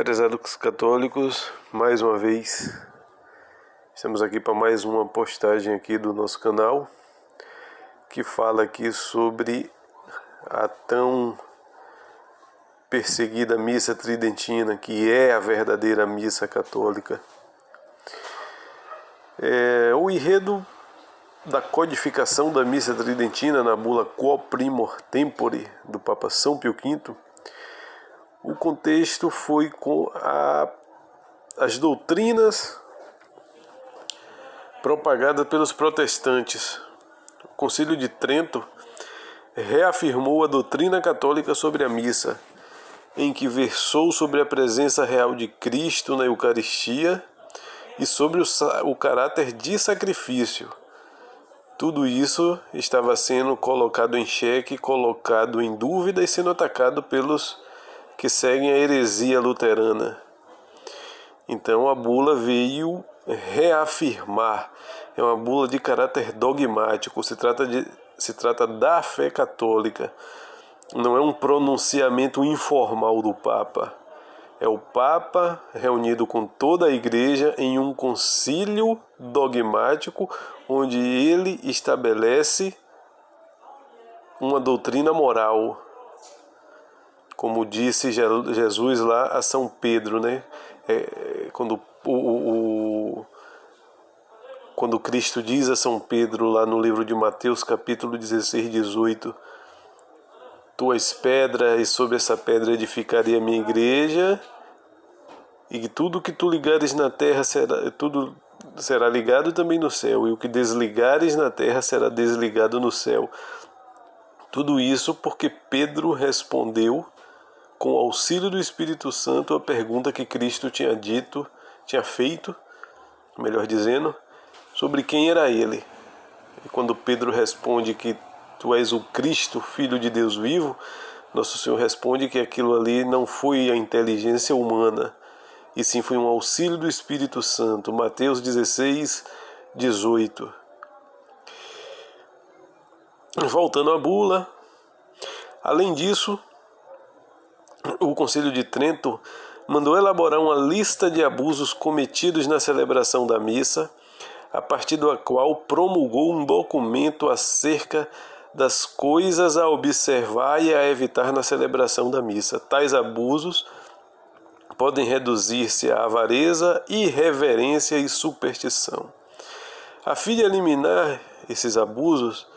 Prezados católicos, mais uma vez estamos aqui para mais uma postagem aqui do nosso canal que fala aqui sobre a tão perseguida missa tridentina, que é a verdadeira missa católica. O enredo da codificação da missa tridentina na bula Quo Primor Tempore do Papa São Pio V, o contexto foi com as doutrinas propagadas pelos protestantes. O Concílio de Trento reafirmou a doutrina católica sobre a missa, em que versou sobre a presença real de Cristo na Eucaristia e sobre o caráter de sacrifício. Tudo isso estava sendo colocado em xeque, colocado em dúvida e sendo atacado pelos que seguem a heresia luterana. Então a bula veio reafirmar, é uma bula de caráter dogmático, se trata da fé católica, não é um pronunciamento informal do Papa. É o Papa reunido com toda a Igreja em um concílio dogmático, onde ele estabelece uma doutrina moral. Como disse Jesus lá a São Pedro, né? Quando Cristo diz a São Pedro lá no livro de Mateus, capítulo 16, 18, Tu és pedra, e sobre essa pedra edificarei a minha igreja, e tudo que tu ligares na terra será ligado também no céu, e o que desligares na terra será desligado no céu. Tudo isso porque Pedro respondeu com o auxílio do Espírito Santo a pergunta que Cristo tinha feito, melhor dizendo, sobre quem era ele. E quando Pedro responde que tu és o Cristo, Filho de Deus vivo, Nosso Senhor responde que aquilo ali não foi a inteligência humana, e sim foi um auxílio do Espírito Santo. Mateus 16, 18. Voltando à bula, além disso, o Concílio de Trento mandou elaborar uma lista de abusos cometidos na celebração da missa, a partir da qual promulgou um documento acerca das coisas a observar e a evitar na celebração da missa. Tais abusos podem reduzir-se à avareza, irreverência e superstição. A fim de eliminar esses abusos,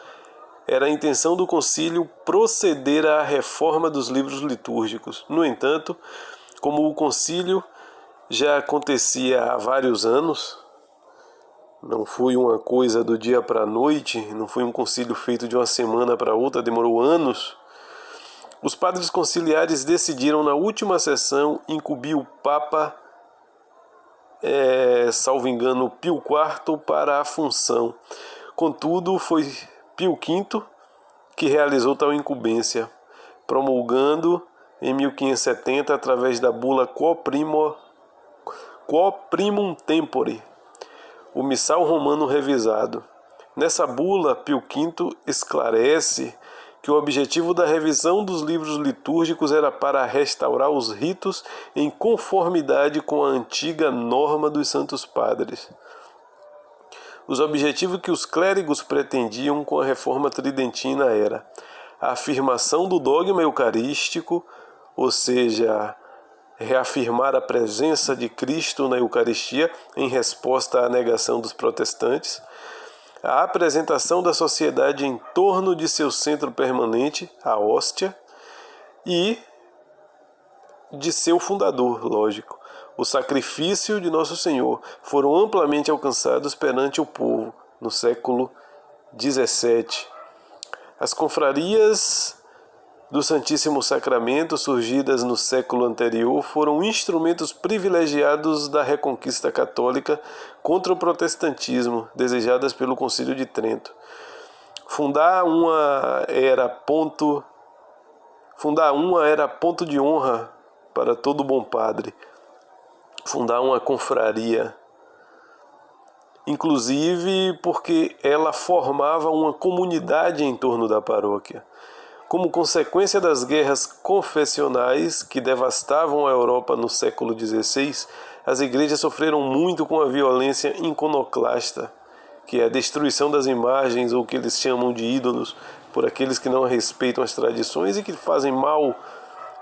era a intenção do concílio proceder à reforma dos livros litúrgicos. No entanto, como o concílio já acontecia há vários anos, não foi uma coisa do dia para a noite, não foi um concílio feito de uma semana para outra, demorou anos, os padres conciliares decidiram na última sessão incumbir o Papa, salvo engano, Pio IV para a função. Contudo, foi Pio V que realizou tal incumbência, promulgando em 1570 através da bula Quo Primum Tempore, o missal romano revisado. Nessa bula, Pio V esclarece que o objetivo da revisão dos livros litúrgicos era para restaurar os ritos em conformidade com a antiga norma dos Santos Padres. Os objetivos que os clérigos pretendiam com a reforma tridentina era a afirmação do dogma eucarístico, ou seja, reafirmar a presença de Cristo na Eucaristia em resposta à negação dos protestantes, a apresentação da sociedade em torno de seu centro permanente, a hóstia, e de seu fundador, lógico, o sacrifício de Nosso Senhor, foram amplamente alcançados perante o povo no século XVII. As confrarias do Santíssimo Sacramento, surgidas no século anterior, foram instrumentos privilegiados da reconquista católica contra o protestantismo, desejadas pelo Concílio de Trento. Fundar uma era ponto de honra para todo bom padre. Fundar uma confraria, inclusive porque ela formava uma comunidade em torno da paróquia. Como consequência das guerras confessionais que devastavam a Europa no século XVI, as igrejas sofreram muito com a violência iconoclasta, que é a destruição das imagens, ou que eles chamam de ídolos, por aqueles que não respeitam as tradições e que fazem mal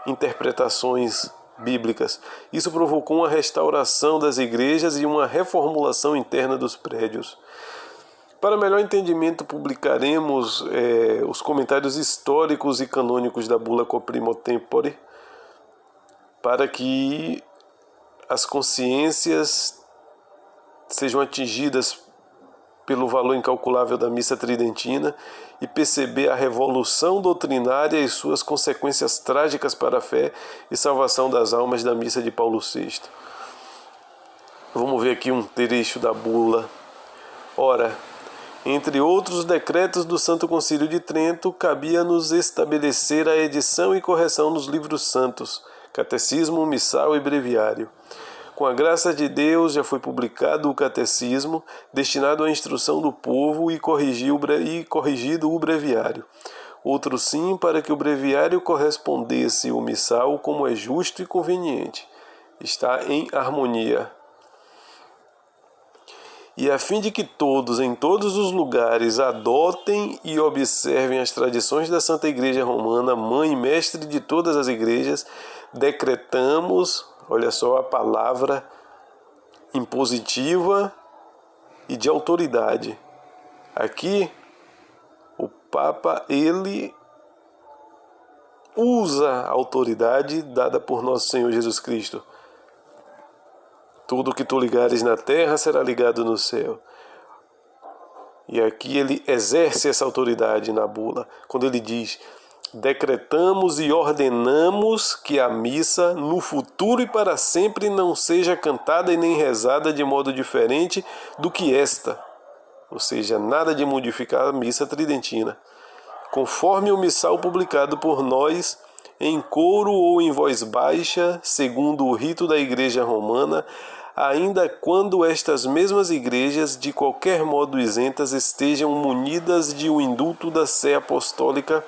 interpretações bíblicas. Isso provocou uma restauração das igrejas e uma reformulação interna dos prédios. Para melhor entendimento, publicaremos os comentários históricos e canônicos da Bula Quoprimo Tempore, para que as consciências sejam atingidas pelo valor incalculável da missa tridentina e perceber a revolução doutrinária e suas consequências trágicas para a fé e salvação das almas da missa de Paulo VI. Vamos ver aqui um trecho da bula. Ora, entre outros decretos do Santo Concílio de Trento, cabia-nos estabelecer a edição e correção dos livros santos, catecismo, missal e breviário. Com a graça de Deus já foi publicado o catecismo, destinado à instrução do povo, e corrigido o breviário. Outro sim, para que o breviário correspondesse ao missal como é justo e conveniente. Está em harmonia. E a fim de que todos, em todos os lugares, adotem e observem as tradições da Santa Igreja Romana, mãe e mestre de todas as igrejas, decretamos, olha só a palavra impositiva e de autoridade. Aqui, o Papa, ele usa a autoridade dada por nosso Senhor Jesus Cristo. Tudo que tu ligares na terra será ligado no céu. E aqui ele exerce essa autoridade na bula, quando ele diz: decretamos e ordenamos que a missa, no futuro e para sempre, não seja cantada e nem rezada de modo diferente do que esta. Ou seja, nada de modificar a missa tridentina, conforme o missal publicado por nós, em coro ou em voz baixa, segundo o rito da Igreja Romana, ainda quando estas mesmas igrejas, de qualquer modo isentas, estejam munidas de um indulto da sé apostólica,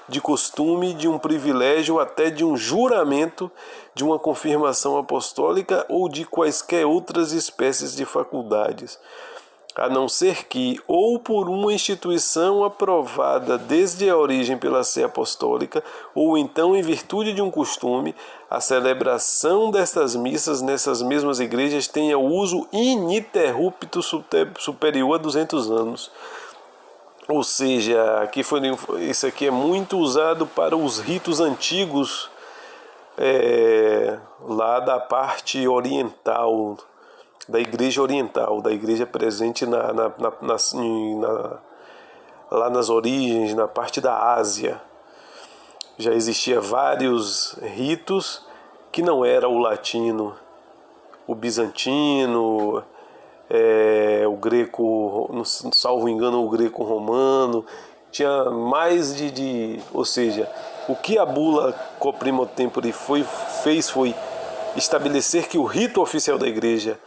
de costume, de um privilégio, até de um juramento, de uma confirmação apostólica ou de quaisquer outras espécies de faculdades, a não ser que, ou por uma instituição aprovada desde a origem pela sé apostólica, ou então em virtude de um costume, a celebração destas missas nessas mesmas igrejas tenha uso ininterrupto superior a 200 anos. Ou seja, isso aqui é muito usado para os ritos antigos lá da parte oriental, da igreja oriental, da igreja presente lá nas origens, na parte da Ásia. Já existia vários ritos que não era o latino, o bizantino, o greco, salvo engano, o greco-romano. Tinha mais ou seja, o que a bula Quoprimo Tempore fez foi estabelecer que o rito oficial da igreja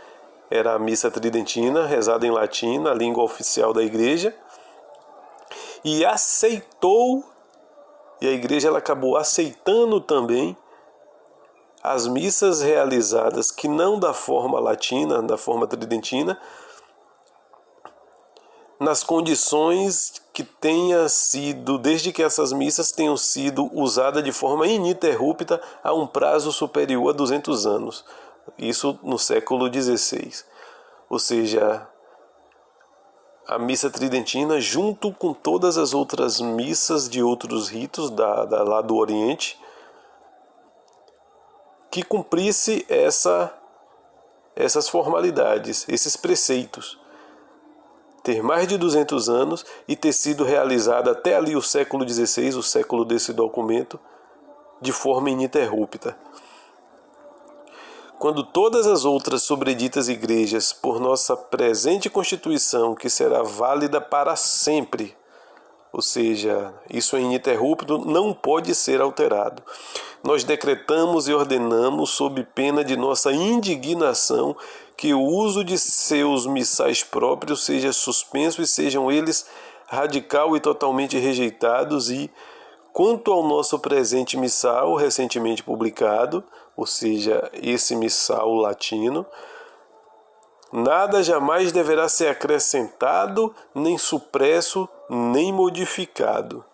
era a missa tridentina, rezada em latim, a língua oficial da igreja, e aceitou, e a igreja ela acabou aceitando também as missas realizadas que não da forma latina, da forma tridentina, nas condições que tenha sido, desde que essas missas tenham sido usadas de forma ininterrupta a um prazo superior a 200 anos. Isso no século XVI. Ou seja, a missa tridentina, junto com todas as outras missas de outros ritos lá do Oriente, que cumprisse essas formalidades, esses preceitos. Ter mais de 200 anos e ter sido realizada até ali o século XVI, o século desse documento, de forma ininterrupta. Quando todas as outras sobreditas igrejas, por nossa presente Constituição, que será válida para sempre, ou seja, isso é ininterrupto, não pode ser alterado. Nós decretamos e ordenamos, sob pena de nossa indignação, que o uso de seus missais próprios seja suspenso e sejam eles radical e totalmente rejeitados e, Quanto ao nosso presente missal, recentemente publicado, ou seja, esse missal latino, nada jamais deverá ser acrescentado, nem supresso, nem modificado.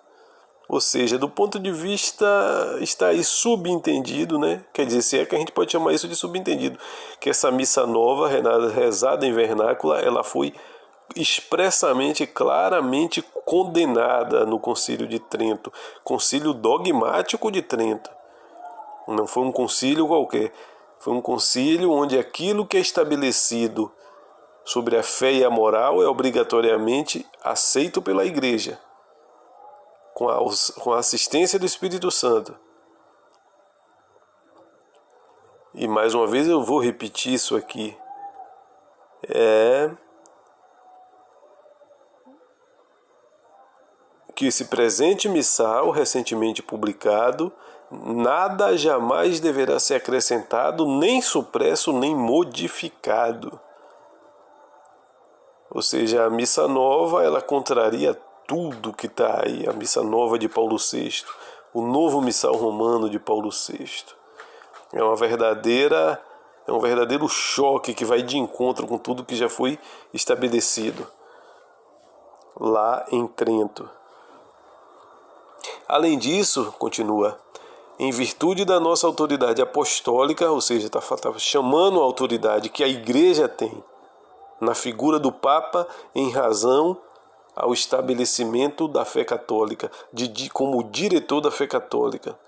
Ou seja, do ponto de vista, está aí subentendido, né? Quer dizer, se é que a gente pode chamar isso de subentendido, que essa missa nova, rezada em vernácula, ela foi expressamente, claramente condenada no Concílio de Trento, concílio dogmático de Trento. Não foi um concílio qualquer, foi um concílio onde aquilo que é estabelecido sobre a fé e a moral é obrigatoriamente aceito pela Igreja, com a assistência do Espírito Santo. E mais uma vez eu vou repetir isso aqui. Que esse presente missal, recentemente publicado, nada jamais deverá ser acrescentado, nem supresso, nem modificado. Ou seja, a missa nova, ela contraria tudo que está aí, a missa nova de Paulo VI, o novo missal romano de Paulo VI. É um verdadeiro choque que vai de encontro com tudo que já foi estabelecido lá em Trento. Além disso, continua, em virtude da nossa autoridade apostólica, ou seja, está chamando a autoridade que a Igreja tem na figura do Papa em razão ao estabelecimento da fé católica, como diretor da fé católica.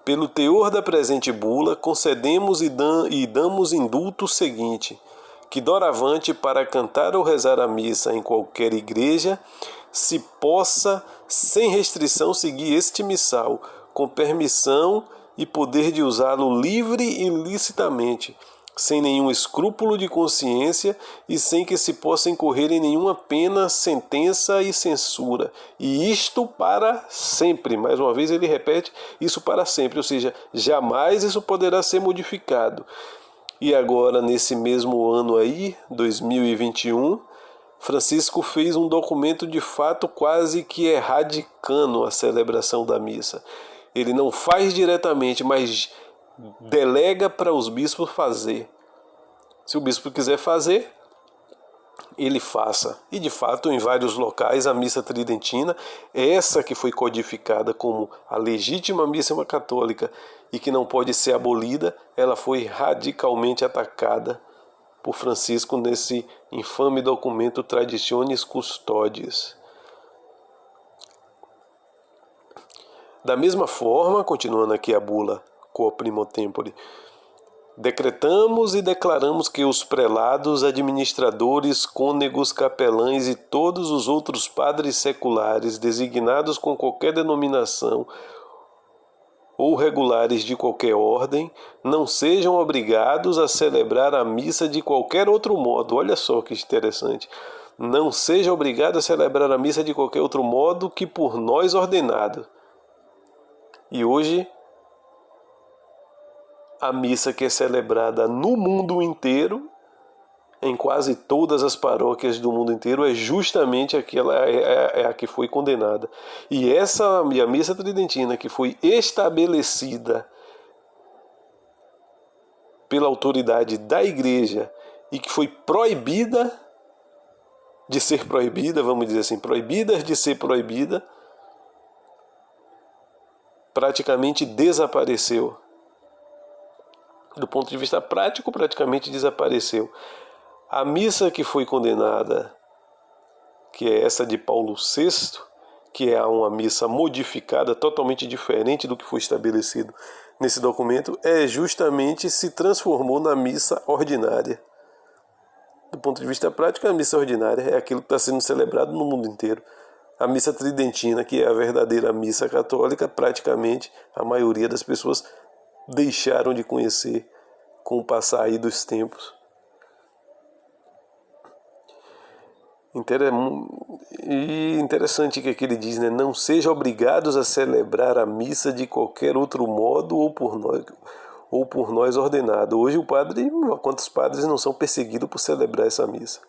Pelo teor da presente bula, concedemos e damos indulto seguinte, que doravante para cantar ou rezar a missa em qualquer igreja, se possa, sem restrição, seguir este missal, com permissão e poder de usá-lo livre e licitamente, sem nenhum escrúpulo de consciência e sem que se possa incorrer em nenhuma pena, sentença e censura. E isto para sempre. Mais uma vez ele repete, isso para sempre, ou seja, jamais isso poderá ser modificado. E agora, nesse mesmo ano aí, 2021, Francisco fez um documento de fato quase que erradicando a celebração da missa. Ele não faz diretamente, mas delega para os bispos fazer. Se o bispo quiser fazer, ele faça. E de fato, em vários locais, a missa tridentina, essa que foi codificada como a legítima missa católica e que não pode ser abolida, ela foi radicalmente atacada por Francisco nesse infame documento Traditionis Custodes. Da mesma forma, continuando aqui a bula Quo Primo Tempore, decretamos e declaramos que os prelados, administradores, cônegos, capelães e todos os outros padres seculares designados com qualquer denominação ou regulares de qualquer ordem, não sejam obrigados a celebrar a missa de qualquer outro modo. Olha só que interessante. Não seja obrigado a celebrar a missa de qualquer outro modo que por nós ordenado. E hoje, a missa que é celebrada no mundo inteiro, em quase todas as paróquias do mundo inteiro, é justamente aquela a que foi condenada. E a missa tridentina que foi estabelecida pela autoridade da Igreja e que foi proibida de ser proibida, vamos dizer assim, proibida de ser proibida, praticamente desapareceu. Do ponto de vista prático, praticamente desapareceu. A missa que foi condenada, que é essa de Paulo VI, que é uma missa modificada, totalmente diferente do que foi estabelecido nesse documento, justamente se transformou na missa ordinária. Do ponto de vista prático, a missa ordinária é aquilo que está sendo celebrado no mundo inteiro. A missa tridentina, que é a verdadeira missa católica, praticamente a maioria das pessoas deixaram de conhecer com o passar aí dos tempos. E interessante que aqui ele diz, né? Não sejam obrigados a celebrar a missa de qualquer outro modo ou por nós ordenado. Hoje quantos padres não são perseguidos por celebrar essa missa?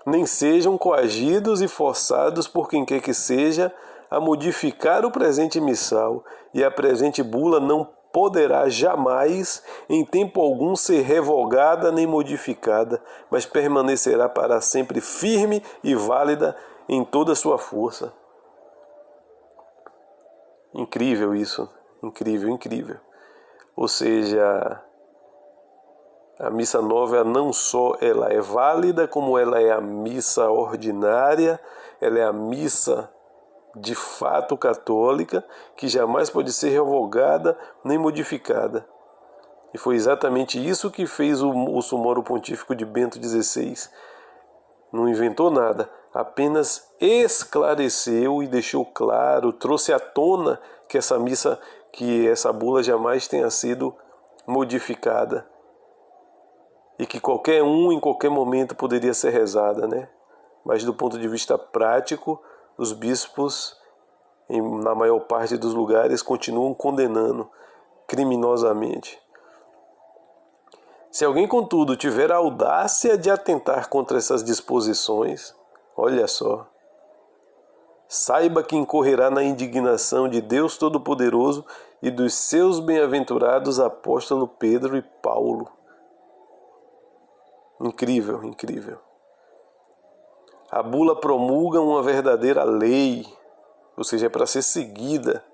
Nem sejam coagidos e forçados por quem quer que seja a modificar o presente missal, e a presente bula não poderá jamais, em tempo algum, ser revogada nem modificada, mas permanecerá para sempre firme e válida em toda a sua força. Incrível isso, incrível, incrível. Ou seja, a missa nova não só ela é válida, como ela é a missa ordinária, ela é a missa de fato católica, que jamais pode ser revogada nem modificada. E foi exatamente isso que fez o Sumoro Pontífico de Bento XVI. Não inventou nada, apenas esclareceu e deixou claro, trouxe à tona que essa missa, que essa bula jamais tenha sido modificada. E que qualquer um, em qualquer momento, poderia ser rezada, né? Mas do ponto de vista prático, os bispos, na maior parte dos lugares, continuam condenando criminosamente. Se alguém, contudo, tiver a audácia de atentar contra essas disposições, olha só, saiba que incorrerá na indignação de Deus Todo-Poderoso e dos seus bem-aventurados apóstolos Pedro e Paulo. Incrível, incrível. A bula promulga uma verdadeira lei, ou seja, é para ser seguida.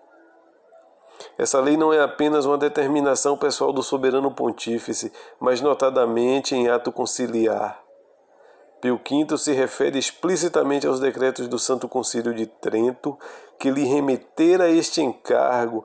Essa lei não é apenas uma determinação pessoal do soberano pontífice, mas notadamente em ato conciliar. Pio V se refere explicitamente aos decretos do Santo Concílio de Trento, que lhe remetera este encargo,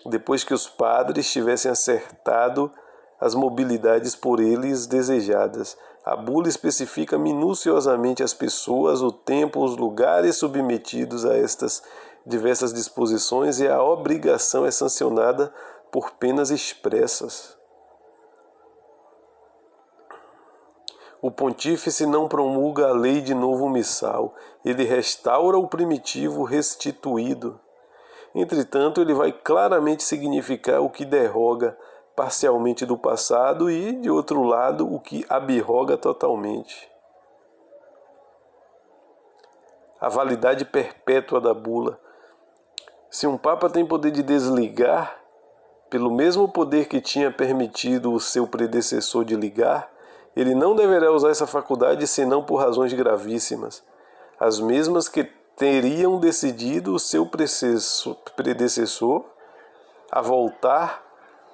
depois que os padres tivessem acertado as mobilidades por eles desejadas. A bula especifica minuciosamente as pessoas, o tempo, os lugares submetidos a estas diversas disposições, e a obrigação é sancionada por penas expressas. O pontífice não promulga a lei de novo missal, ele restaura o primitivo restituído. Entretanto, ele vai claramente significar o que derroga parcialmente do passado e, de outro lado, o que abroga totalmente. A validade perpétua da bula. Se um Papa tem poder de desligar, pelo mesmo poder que tinha permitido o seu predecessor de ligar, ele não deverá usar essa faculdade senão por razões gravíssimas, as mesmas que teriam decidido o seu predecessor a voltar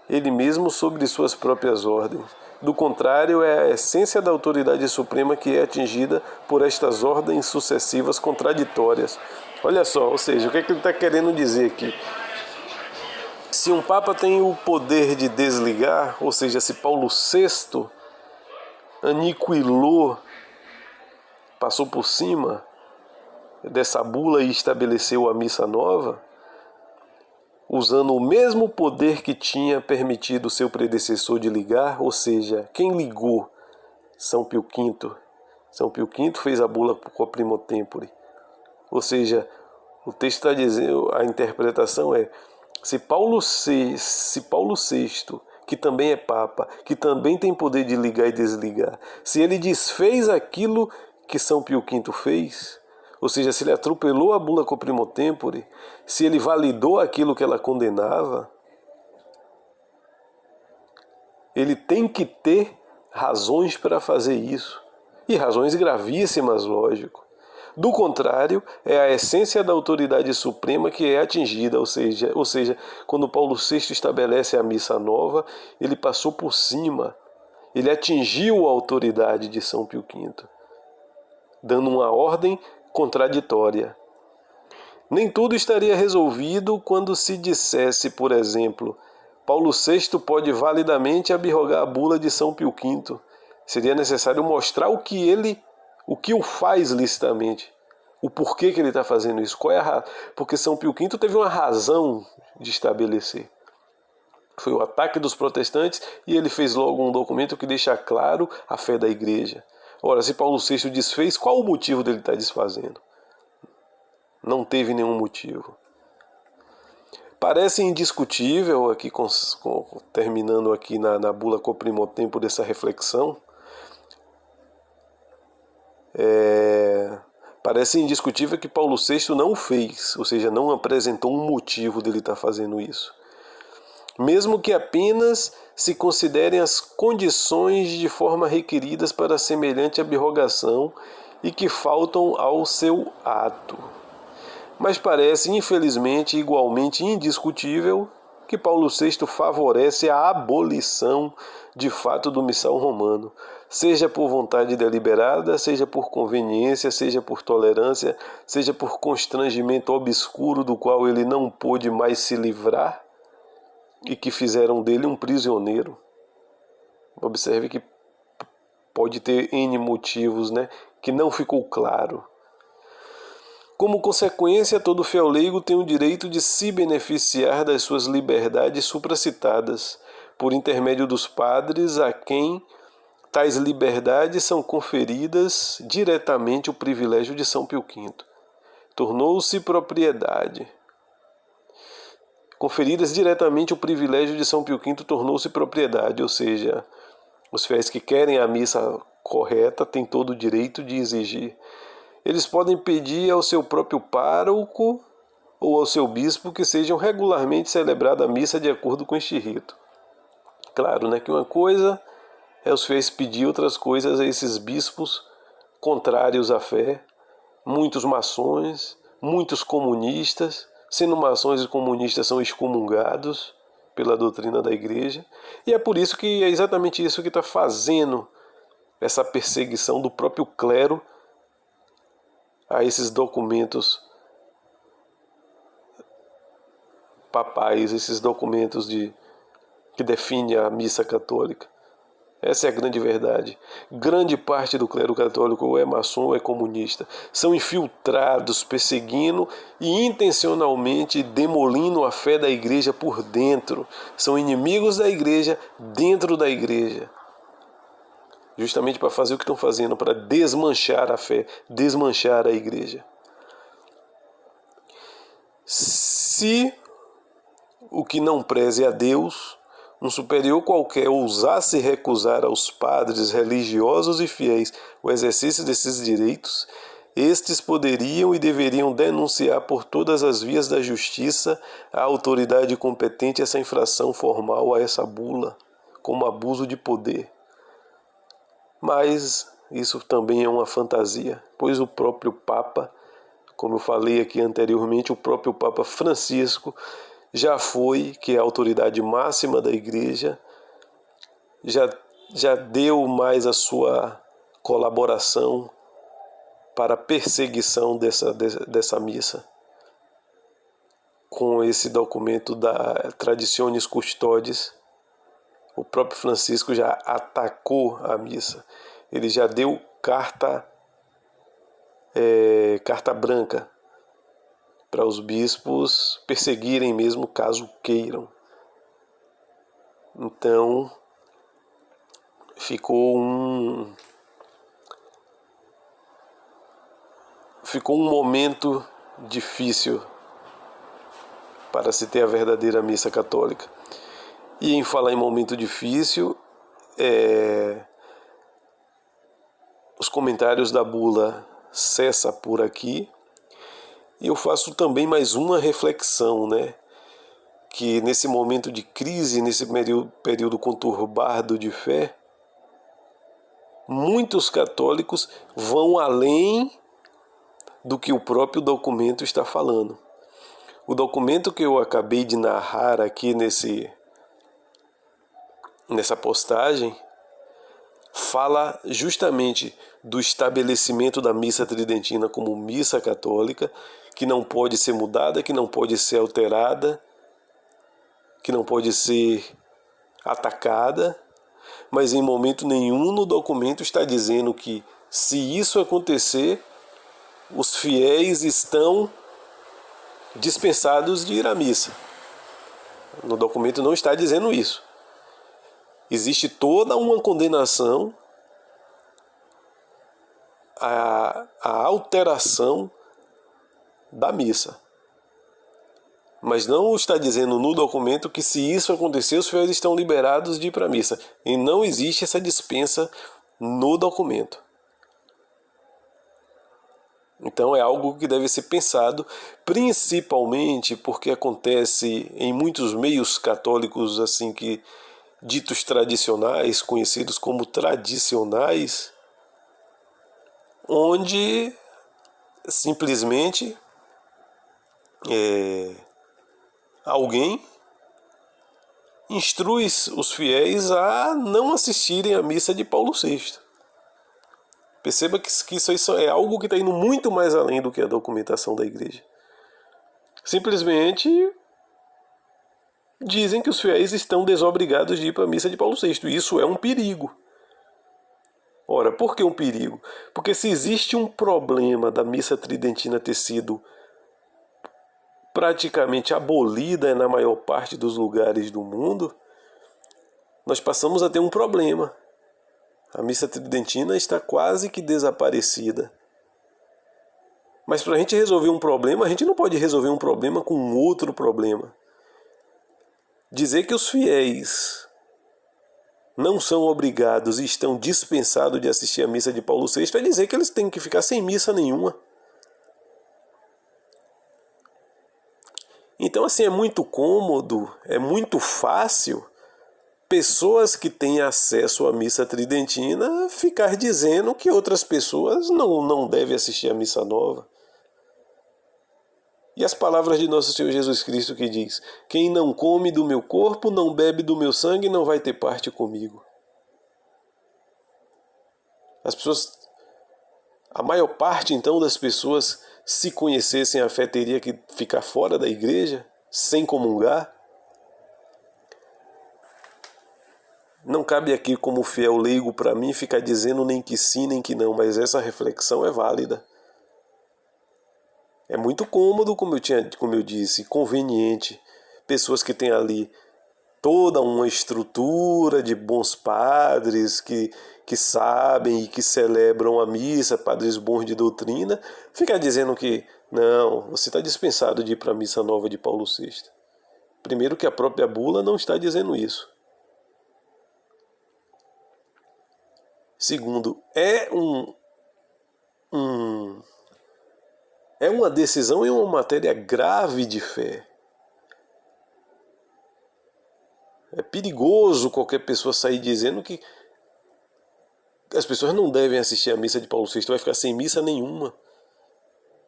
ele mesmo sobre suas próprias ordens. Do contrário, é a essência da autoridade suprema que é atingida por estas ordens sucessivas contraditórias. Olha só, ou seja, o que é que ele está querendo dizer aqui? Se um Papa tem o poder de desligar, ou seja, se Paulo VI aniquilou, passou por cima dessa bula e estabeleceu a missa nova, usando o mesmo poder que tinha permitido o seu predecessor de ligar, ou seja, quem ligou? São Pio V. São Pio V fez a bula Quo Primo Tempore. Ou seja, o texto está dizendo, a interpretação é, se Paulo VI, que também é Papa, que também tem poder de ligar e desligar, se ele desfez aquilo que São Pio V fez, ou seja, se ele atropelou a bula Quo Primo Tempore, se ele validou aquilo que ela condenava, ele tem que ter razões para fazer isso. E razões gravíssimas, lógico. Do contrário, é a essência da autoridade suprema que é atingida, ou seja, quando Paulo VI estabelece a missa nova, ele passou por cima, ele atingiu a autoridade de São Pio V, dando uma ordem contraditória. Nem tudo estaria resolvido quando se dissesse, por exemplo, Paulo VI pode validamente abrogar a bula de São Pio V. Seria necessário mostrar o que o faz licitamente, o porquê que ele está fazendo isso, porque São Pio V teve uma razão de estabelecer. Foi o ataque dos protestantes e ele fez logo um documento que deixa claro a fé da igreja. Ora, se Paulo VI desfez, qual o motivo dele estar desfazendo? Não teve nenhum motivo. Parece indiscutível, aqui terminando aqui na bula Quo Primo Tempore dessa reflexão, Parece indiscutível que Paulo VI não o fez, ou seja, não apresentou um motivo dele estar fazendo isso. Mesmo que apenas se considerem as condições de forma requeridas para semelhante abrogação e que faltam ao seu ato. Mas parece, infelizmente, igualmente indiscutível que Paulo VI favorece a abolição de fato do missal romano, seja por vontade deliberada, seja por conveniência, seja por tolerância, seja por constrangimento obscuro do qual ele não pôde mais se livrar e que fizeram dele um prisioneiro. Observe que pode ter N motivos, que não ficou claro. Como consequência, todo fiel leigo tem o direito de se beneficiar das suas liberdades supracitadas, por intermédio dos padres a quem tais liberdades são conferidas diretamente o privilégio de São Pio V. Tornou-se propriedade. Conferidas diretamente o privilégio de São Pio V tornou-se propriedade, ou seja, os fiéis que querem a missa correta têm todo o direito de exigir. Eles podem pedir ao seu próprio pároco ou ao seu bispo que sejam regularmente celebrada a missa de acordo com este rito. Claro, que uma coisa é os fiéis pedir, outras coisas a esses bispos contrários à fé, muitos maçons, muitos comunistas, sendo maçons e comunistas são excomungados pela doutrina da igreja, e é por isso que é exatamente isso que está fazendo essa perseguição do próprio clero a esses documentos papais, esses documentos que definem a missa católica. Essa é a grande verdade. Grande parte do clero católico ou é maçom ou é comunista. São infiltrados, perseguindo e intencionalmente demolindo a fé da igreja por dentro. São inimigos da igreja dentro da igreja. Justamente para fazer o que estão fazendo, para desmanchar a fé, desmanchar a igreja. Se o que não preze a Deus, um superior qualquer ousasse recusar aos padres religiosos e fiéis o exercício desses direitos, estes poderiam e deveriam denunciar por todas as vias da justiça a autoridade competente essa infração formal a essa bula, como abuso de poder. Mas isso também é uma fantasia, pois o próprio Papa, como eu falei aqui anteriormente, o próprio Papa Francisco já foi, que é a autoridade máxima da igreja, já deu mais a sua colaboração para a perseguição dessa missa. Com esse documento da Traditionis Custodes, o próprio Francisco já atacou a missa. Ele já deu carta branca para os bispos perseguirem mesmo caso queiram. Então, ficou um momento difícil para se ter a verdadeira missa católica. E em falar em momento difícil, os comentários da bula cessam por aqui. E eu faço também mais uma reflexão, que nesse momento de crise, nesse período conturbado de fé, muitos católicos vão além do que o próprio documento está falando. O documento que eu acabei de narrar aqui nessa postagem fala justamente do estabelecimento da missa tridentina como missa católica, que não pode ser mudada, que não pode ser alterada, que não pode ser atacada, mas em momento nenhum no documento está dizendo que, se isso acontecer, os fiéis estão dispensados de ir à missa. No documento não está dizendo isso. Existe toda uma condenação à alteração da missa. Mas não está dizendo no documento que, se isso acontecer, os fiéis estão liberados de ir para a missa. E não existe essa dispensa no documento. Então é algo que deve ser pensado, principalmente porque acontece em muitos meios católicos assim que ditos tradicionais, conhecidos como tradicionais, onde simplesmente alguém instrui os fiéis a não assistirem à missa de Paulo VI. Perceba que isso é algo que está indo muito mais além do que a documentação da igreja. Simplesmente dizem que os fiéis estão desobrigados de ir para a missa de Paulo VI. E isso é um perigo. Ora, por que um perigo? Porque se existe um problema da missa tridentina ter sido praticamente abolida na maior parte dos lugares do mundo, nós passamos a ter um problema. A missa tridentina está quase que desaparecida. Mas para a gente resolver um problema, a gente não pode resolver um problema com um outro problema. Dizer que os fiéis não são obrigados e estão dispensados de assistir a missa de Paulo VI é dizer que eles têm que ficar sem missa nenhuma. Então, assim, é muito cômodo, é muito fácil pessoas que têm acesso à missa tridentina ficar dizendo que outras pessoas não devem assistir a missa nova. E as palavras de nosso Senhor Jesus Cristo que diz: quem não come do meu corpo, não bebe do meu sangue, não vai ter parte comigo. As pessoas, a maior parte então das pessoas, se conhecessem a fé, teria que ficar fora da igreja, sem comungar. Não cabe aqui como fiel leigo para mim ficar dizendo nem que sim, nem que não, mas essa reflexão é válida. É muito cômodo, como eu disse, conveniente. Pessoas que têm ali toda uma estrutura de bons padres que sabem e que celebram a missa, padres bons de doutrina, ficar dizendo que não, você está dispensado de ir para a missa nova de Paulo VI. Primeiro que a própria bula não está dizendo isso. Segundo, é uma decisão em uma matéria grave de fé. É perigoso qualquer pessoa sair dizendo que as pessoas não devem assistir a missa de Paulo VI, vai ficar sem missa nenhuma.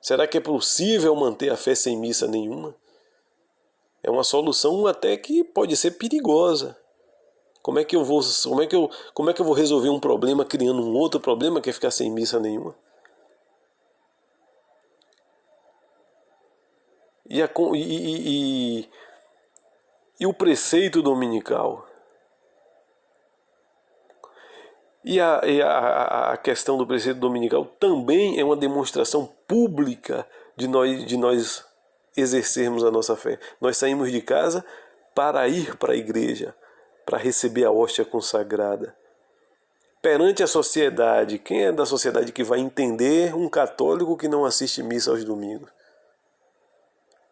Será que é possível manter a fé sem missa nenhuma? É uma solução até que pode ser perigosa. Como é que eu vou resolver um problema criando um outro problema que é ficar sem missa nenhuma? E o preceito dominical? E a questão do preceito dominical também é uma demonstração pública de nós exercermos a nossa fé. Nós saímos de casa para ir para a igreja, para receber a hóstia consagrada. Perante a sociedade, quem é da sociedade que vai entender um católico que não assiste missa aos domingos?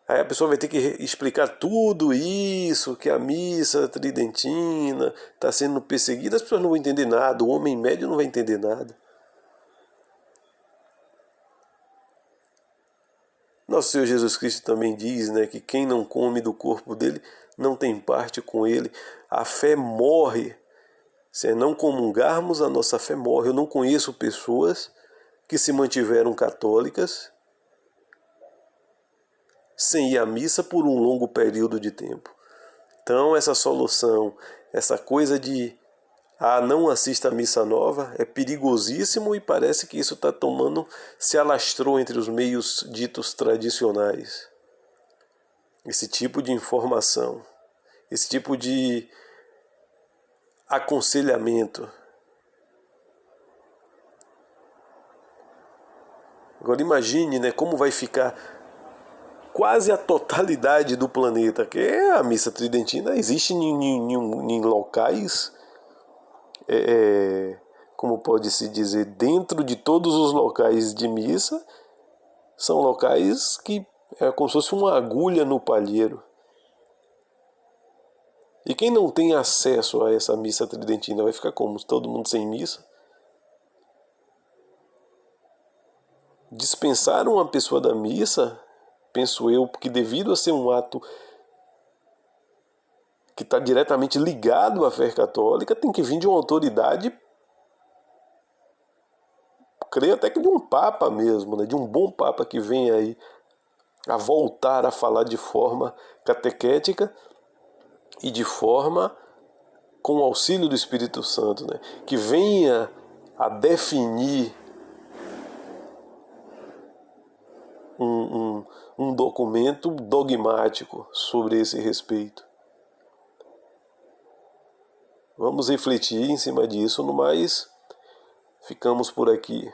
Aí a pessoa vai ter que explicar tudo isso, que a missa tridentina está sendo perseguida, as pessoas não vão entender nada, o homem médio não vai entender nada. Nosso Senhor Jesus Cristo também diz, né, que quem não come do corpo dele não tem parte com ele. A fé morre. Se não comungarmos, a nossa fé morre. Eu não conheço pessoas que se mantiveram católicas sem ir à missa por um longo período de tempo. Então essa solução, essa coisa de não assista a missa nova é perigosíssimo e parece que isso se alastrou entre os meios ditos tradicionais. Esse tipo de informação, esse tipo de aconselhamento. Agora imagine, né, como vai ficar quase a totalidade do planeta, que a missa tridentina existe em locais, como pode-se dizer, dentro de todos os locais de missa, são locais que é como se fosse uma agulha no palheiro. E quem não tem acesso a essa missa tridentina vai ficar como? Todo mundo sem missa? dispensar uma pessoa da missa, penso eu, porque devido a ser um ato que está diretamente ligado à fé católica, tem que vir de uma autoridade, creio até que de um papa mesmo, né? De um bom papa que vem aí a voltar a falar de forma catequética e de forma com o auxílio do Espírito Santo, né? Que venha a definir um documento dogmático sobre esse respeito. Vamos refletir em cima disso, no mais, ficamos por aqui.